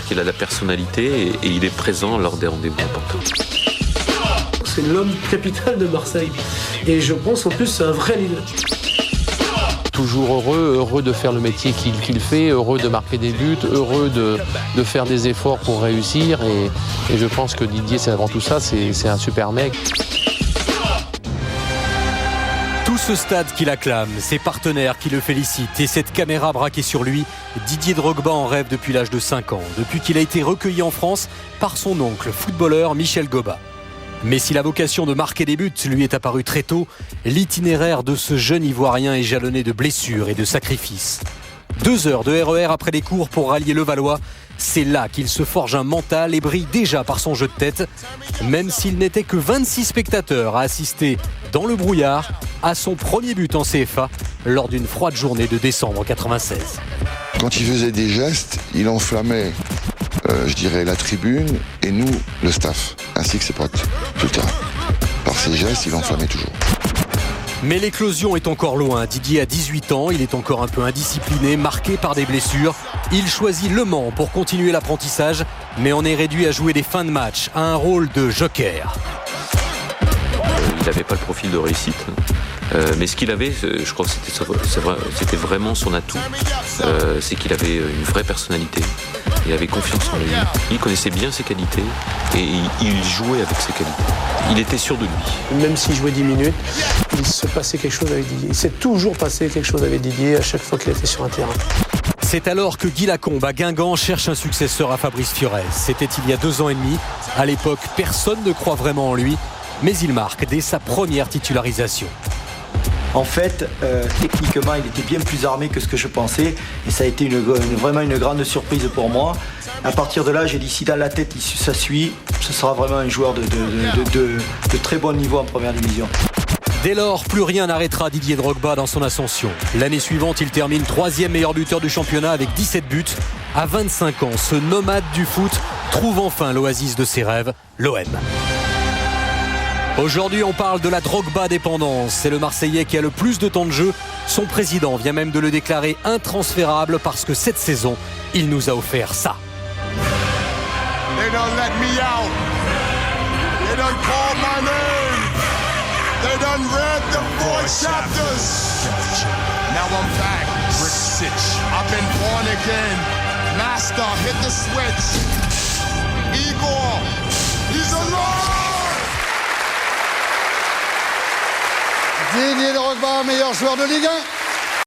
qu'il a la personnalité et il est présent lors des rendez-vous importants. C'est l'homme capital de Marseille. Et je pense en plus c'est un vrai leader. Toujours heureux de faire le métier qu'il fait, heureux de marquer des buts, heureux de faire des efforts pour réussir. Et je pense que Didier, c'est avant tout ça, c'est un super mec. Tout ce stade qui l'acclame, ses partenaires qui le félicitent et cette caméra braquée sur lui, Didier Drogba en rêve depuis l'âge de 5 ans, depuis qu'il a été recueilli en France par son oncle, footballeur Michel Goba. Mais si la vocation de marquer des buts lui est apparue très tôt, l'itinéraire de ce jeune Ivoirien est jalonné de blessures et de sacrifices. 2 heures de RER après les cours pour rallier Levallois, c'est là qu'il se forge un mental et brille déjà par son jeu de tête, même s'il n'était que 26 spectateurs à assister dans le brouillard à son premier but en CFA lors d'une froide journée de décembre 96. Quand il faisait des gestes, il enflammait, je dirais, la tribune et nous, le staff, ainsi que ses potes, tout le terrain. Par ses gestes, il enflammait toujours. Mais l'éclosion est encore loin. Didier a 18 ans, il est encore un peu indiscipliné, marqué par des blessures. Il choisit Le Mans pour continuer l'apprentissage, mais on est réduit à jouer des fins de match, à un rôle de joker. Il n'avait pas le profil de réussite. Mais ce qu'il avait, je crois que c'était vraiment son atout, c'est qu'il avait une vraie personnalité. Il avait confiance en lui. Il connaissait bien ses qualités et il jouait avec ses qualités. Il était sûr de lui. Même s'il jouait 10 minutes, il se passait quelque chose avec Didier. Il s'est toujours passé quelque chose avec Didier à chaque fois qu'il était sur un terrain. C'est alors que Guy Lacombe à Guingamp cherche un successeur à Fabrice Fiorez. C'était il y a 2 ans et demi. À l'époque, personne ne croit vraiment en lui, mais il marque dès sa première titularisation. En fait, techniquement, il était bien plus armé que ce que je pensais. Et ça a été vraiment une grande surprise pour moi. À partir de là, j'ai dit, si dans la tête, ça suit, ce sera vraiment un joueur de très bon niveau en première division. Dès lors, plus rien n'arrêtera Didier Drogba dans son ascension. L'année suivante, il termine 3e meilleur buteur du championnat avec 17 buts. À 25 ans, ce nomade du foot trouve enfin l'oasis de ses rêves, l'OM. Aujourd'hui, on parle de la Drogba dépendance. C'est le Marseillais qui a le plus de temps de jeu. Son président vient même de le déclarer intransférable parce que cette saison, il nous a offert ça. They don't let me out. They don't call my name. They done read the 4 chapters. Now I'm back. Rick Sitch. I've been born again. Master, hit the switch. Igor, he's alive. Didier Drogba, meilleur joueur de Ligue 1.